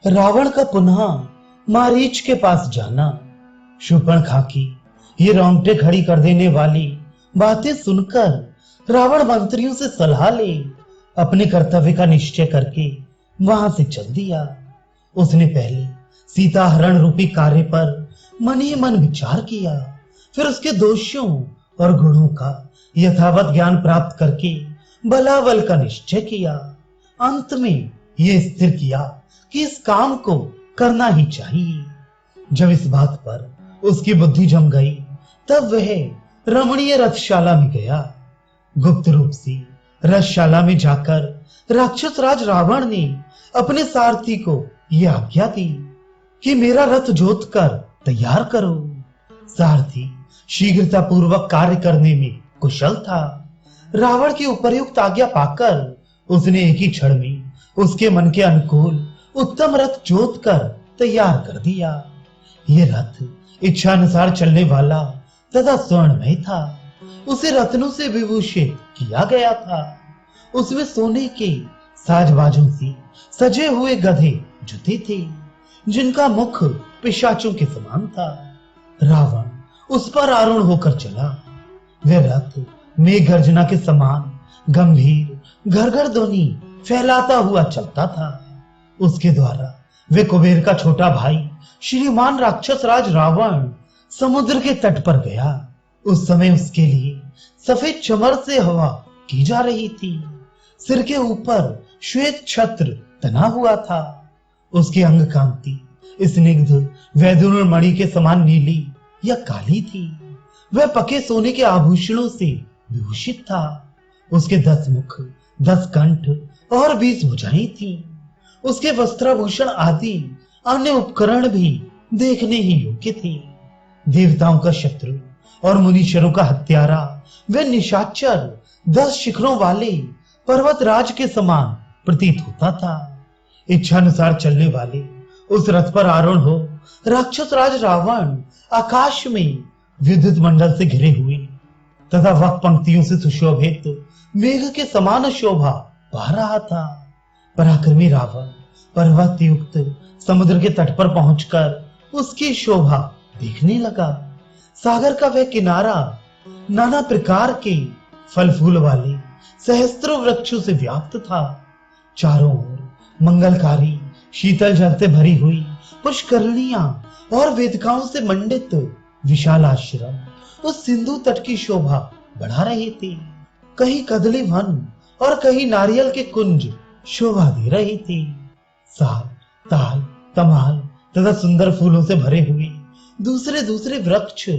रावण का पुनः मारीच के पास जाना। शूर्पणखा की ये रोंगटे खड़ी कर देने वाली बातें सुनकर रावण मंत्रियों से सलाह ले अपने कर्तव्य का निश्चय करके वहां से चल दिया। उसने पहले सीता हरण रूपी कार्य पर मन ही मन विचार किया, फिर उसके दोषों और गुणों का यथावत ज्ञान प्राप्त करके बलाबल का निश्चय किया। अंत में ये स्थिर किया कि इस काम को करना ही चाहिए। जब इस बात पर उसकी बुद्धि जम गई, तब वह रमणीय रथशाला में गया। गुप्त रूप से रथशाला में जाकर राक्षस राज रावण ने अपने सारथी को यह आज्ञा दी कि मेरा रथ जोत कर तैयार करो। सारथी शीघ्रता पूर्वक कार्य करने में कुशल था। रावण की उपर्युक्त आज्ञा पाकर उसने एक ही क्षण में उसके मन के अनुकूल उत्तम रथ जोत कर तैयार कर दिया। ये रथ इच्छानुसार चलने वाला तथा स्वर्णमय था। उसे रत्नों से विभूषित किया गया था। उसमें सोने के साजबाजों से सजे हुए गधे जुते थे, जिनका मुख पिशाचों के समान था। रावण उस पर आरूढ़ होकर चला। वह रथ मेघ गर्जना के समान गंभीर घरघर ध्वनि फैलाता हुआ चलता था। उसके द्वारा वे कुबेर का छोटा भाई श्रीमान राक्षस राज रावण समुद्र के तट पर गया। उस समय उसके लिए सफेद चमर से हवा की जा रही थी। सिर के ऊपर श्वेत छत्र तना हुआ था। उसकी अंग कांति स्निग्ध वैदुर मणि के समान नीली या काली थी। वह पके सोने के आभूषणों से विभूषित था। उसके 10 मुख, 10 कंठ और 20 भुजाएं थी। उसके वस्त्राभूषण आदि अन्य उपकरण भी देखने ही योग्य थे। देवताओं का शत्रु और मुनीश्वरों का हत्यारा वह निशाचर 10 शिखरों वाले पर्वतराज के समान प्रतीत होता था। इच्छानुसार चलने वाले उस रथ पर आरूढ़ हो राक्षस राज रावण आकाश में विद्युत मंडल से घिरे हुए तथा वक्त पंक्तियों से सुशोभित मेघ के समान शोभा पा रहा था। पराक्रमी रावण पर्वत युक्त समुद्र के तट पर पहुंचकर उसकी शोभा देखने लगा। सागर का वह किनारा नाना प्रकार के फल फूल वाले सहस्त्रों वृक्षों से व्याप्त था। चारों ओर मंगलकारी शीतल जल से भरी हुई पुष्करणियां और वेदिकाओं से मंडित विशाल आश्रम उस सिंधु तट की शोभा बढ़ा रहे थे। कहीं कदली वन और कहीं नारियल के कुंज शोभा दे रहे थे। साल, ताल, तमाल तथा सुंदर फूलों से भरे हुए दूसरे दूसरे वृक्ष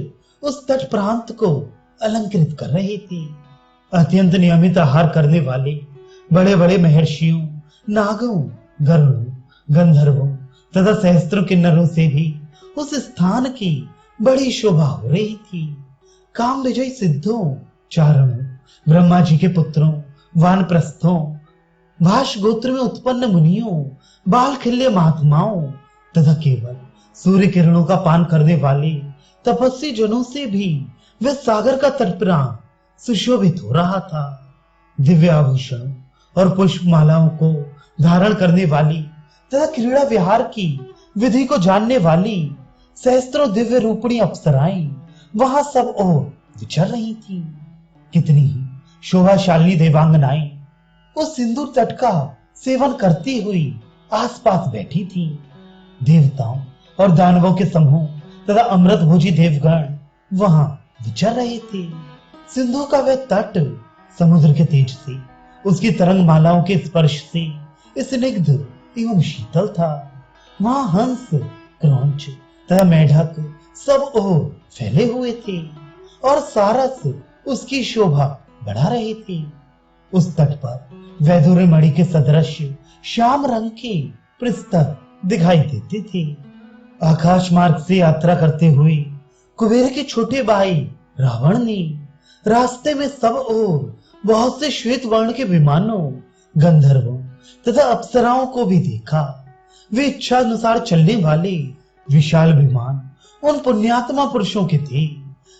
उस तट प्रांत को अलंकृत कर रहे थे। अत्यंत नियमित आहार करने वाले बड़े बड़े महर्षियों, नागों, गरुड़ों, गंधर्वों तथा सहस्त्रों किन्नरों से भी उस स्थान की बड़ी शोभा हो रही थी। काम विजयी सिद्धों, चारणों, ब्रह्मा जी के पुत्रों, वानप्रस्थों, भाष गोत्र में उत्पन्न मुनियों, बाल खिल्य महात्माओं तथा केवल सूर्य किरणों का पान करने वाले तपस्वी जनों से भी वह सागर का तटप्रांत सुशोभित हो रहा था। दिव्य आभूषणों और पुष्पमालाओं को धारण करने वाली तथा क्रीड़ा विहार की विधि को जानने वाली सहस्त्रों दिव्य रूपणी अप्सराएं वहां सब ओर विचर रही थी। कितनी ही शोभाशालिनी देवांगनाएं उस सिंदूर तट का सेवन करती हुई आसपास बैठी थी। देवताओं और दानवों के समूह तथा अमृत भोजी देवगण वहां विचर रहे थे। सिंधु का वह तट समुद्र के तेज से, उसकी तरंग मालाओं के स्पर्श से स्निग्ध एवं शीतल था। वहां हंस, क्रौंच तथा मेढक सब ओर फैले हुए थे और सारस उसकी शोभा बढ़ा रहे थे। उस तट पर वैदुर्य मणि के सदृश श्याम रंग के प्रस्तर दिखाई देते थे। आकाश मार्ग से यात्रा करते हुए कुबेर के छोटे भाई रावण ने रास्ते में सब ओर बहुत से श्वेत वर्ण के विमानों, गंधर्वों तथा अप्सराओं को भी देखा। वे इच्छा अनुसार चलने वाले विशाल विमान उन पुण्यात्मा पुरुषों के थे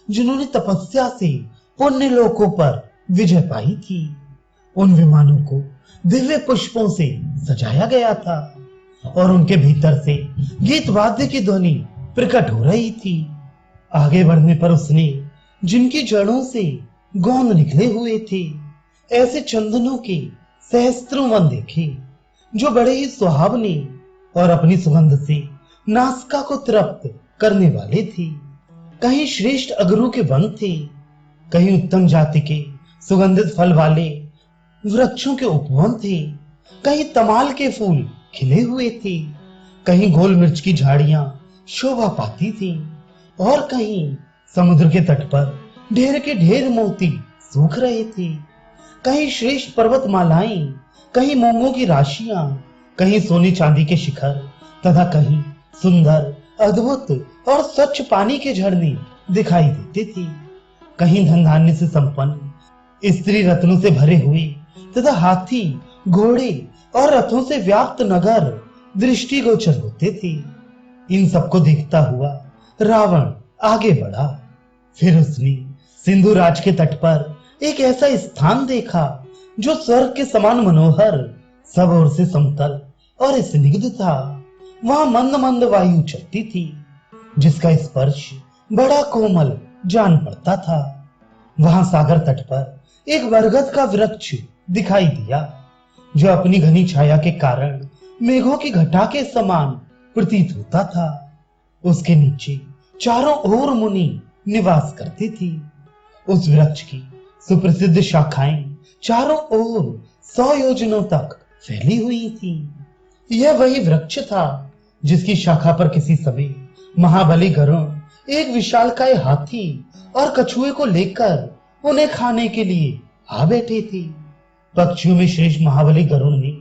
जिन्होंने तपस्या से पुण्य लोकों पर विजय पाई थी। उन विमानों को दिव्य पुष्पों से सजाया गया था। और उनके भीतर से गीत वाद्य की ध्वनि प्रकट हो रही थी। आगे बढ़ने पर उसने जिनकी जड़ों से गोंद निकले हुए थे ऐसे चंदनों के सहस्त्रों वन देखे, जो बड़े ही सुहावने और अपनी सुगंध से नासिका को तृप्त करने वाले थे। कहीं श्रेष्ठ अगरू के वन थे, कहीं उत्तम जाति के सुगंधित फल वाले वृक्षों के उपवन थे, कहीं तमाल के फूल खिले हुए थे, कहीं गोल मिर्च की झाड़ियां शोभा पाती थी, और कहीं समुद्र के तट पर ढेर के ढेर मोती सूख रहे थे। कहीं श्रेष्ठ पर्वतमालाएं, कहीं मूंगों की राशियां, कहीं सोने चांदी के शिखर, तथा कहीं सुंदर अद्भुत और स्वच्छ पानी के झरने दिखाई देते थे। कहीं धन धान्य से संपन्न स्त्री रत्नों से भरे हुए तथा हाथी, घोड़े और रथों से व्याप्त नगर दृष्टिगोचर होते थे। इन सबको देखता हुआ रावण आगे बढ़ा। फिर उसने सिंधु राज के तट पर एक ऐसा स्थान देखा जो स्वर्ग के समान मनोहर, सब ओर से समतल और स्निग्ध था। वहां मंद मंद वायु चलती थी, जिसका स्पर्श बड़ा कोमल जान पड़ता था। वहां सागर तट पर एक बरगद का वृक्ष दिखाई दिया, जो अपनी घनी छाया के कारण मेघों की घटा के समान प्रतीत होता था। उसके नीचे चारों ओर मुनि निवास करती थी। उस वृक्ष की सुप्रसिद्ध शाखाएं चारों ओर 100 योजनों तक फैली हुई थी। यह वही वृक्ष था जिसकी शाखा पर किसी समय महाबली गरुड़ एक विशालकाय हाथी और कछुए को लेकर उन्हें खाने के लिए आ बैठे थे। पक्षियों में श्रेष्ठ महाबली गरुड़ ने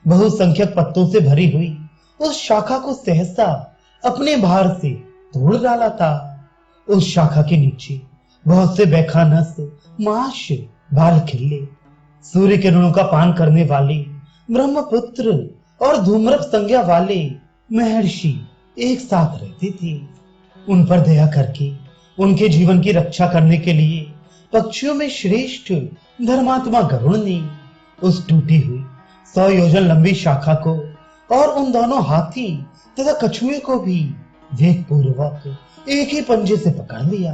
बहुसंख्यक पत्तों से भरी हुई उस शाखा को सहसा अपने भार से तोड़ डाला था। उस शाखा के नीचे बहुत से बैखानस, माश, बाल खिल्ले, सूर्य किरणों का पान करने वाले ब्रह्मपुत्र और धूम्रप संज्ञा वाले महर्षि एक साथ रहते थे। उन पर दया करके उनके जीवन की रक्षा करने के लिए पक्षियों में श्रेष्ठ धर्मात्मा गरुड़ ने उस टूटी हुई 100 योजन लंबी शाखा को और उन दोनों हाथी तथा कछुए को भी वेग पूर्वक एक ही पंजे से पकड़ लिया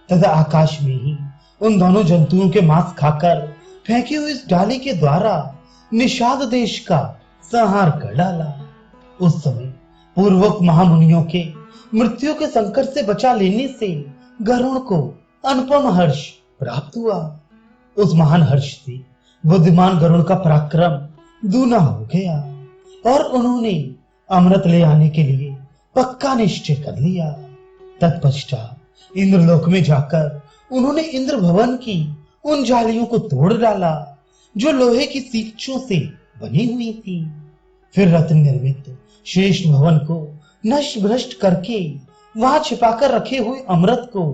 तथा आकाश में ही उन दोनों जंतुओं के मांस खाकर फेंकी हुई इस डाली के द्वारा निषाद देश का संहार कर डाला। उस समय पूर्वक महामुनियों के मृत्यु के संकट से बचा लेने से गरुड़ को अनुपम हर्ष प्राप्त हुआ। उस महान हर्ष से बुद्धिमान गरुड़ का पराक्रम दूना हो गया और उन्होंने अमृत ले आने के लिए पक्का निश्चय कर लिया। तत्पश्चात इंद्रलोक में जाकर उन्होंने इंद्र भवन की उन जालियों को तोड़ डाला जो लोहे की सीकचों से बनी हुई थी। फिर रत्न निर्मित श्रेष्ठ भवन को नष्ट भ्रष्ट करके वहां छिपाकर रखे हुए अमृत को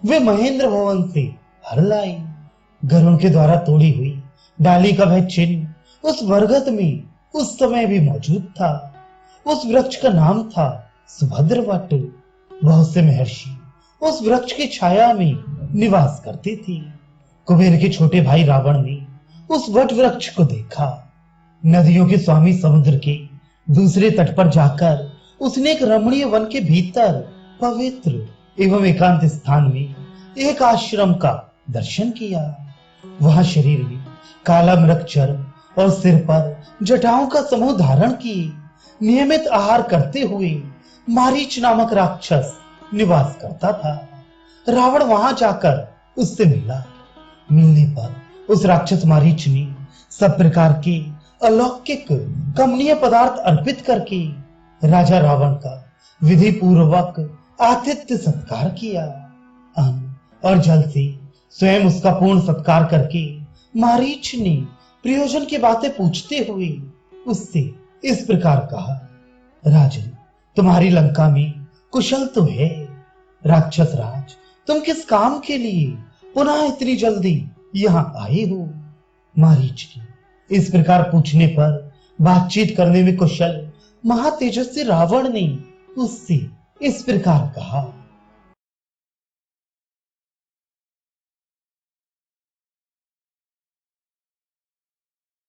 वे महेंद्र भवन से हर लाए। गरुड़ के द्वारा तोड़ी हुई डाली का वह चिन्ह उस बरगद में उस समय भी मौजूद था। उस वृक्ष का नाम था सुभद्र वट। बहुत से महर्षि उस वृक्ष की छाया में निवास करते थे। कुबेर के छोटे भाई रावण ने उस वट वृक्ष को देखा। नदियों के स्वामी समुद्र के दूसरे तट पर जाकर उसने एक रमणीय वन के भीतर पवित्र एवं एकांत स्थान में एक आश्रम का दर्शन किया। वहां शरीर में काला मृग चर्म और सिर पर जटाओं का समूह धारण किए नियमित आहार करते हुए मारीच नामक राक्षस निवास करता था। रावण वहां जाकर उससे मिला। मिलने पर उस राक्षस मारीच ने सब प्रकार के अलौकिक कमनीय पदार्थ अर्पित करके राजा रावण का विधि पूर्वक आतिथ्य सत्कार किया। अन्न और जल से स्वयं उसका पूर्ण सत्कार करके मारीच ने प्रयोजन की बातें पूछते हुए उससे इस प्रकार कहा, राजन, तुम्हारी लंका में कुशल तो है। राक्षस राज, तुम किस काम के लिए पुनः इतनी जल्दी यहाँ आए हो? मारीच की इस प्रकार पूछने पर बातचीत करने में कुशल महातेजस्वी रावण ने उससे इस प्रकार कहा,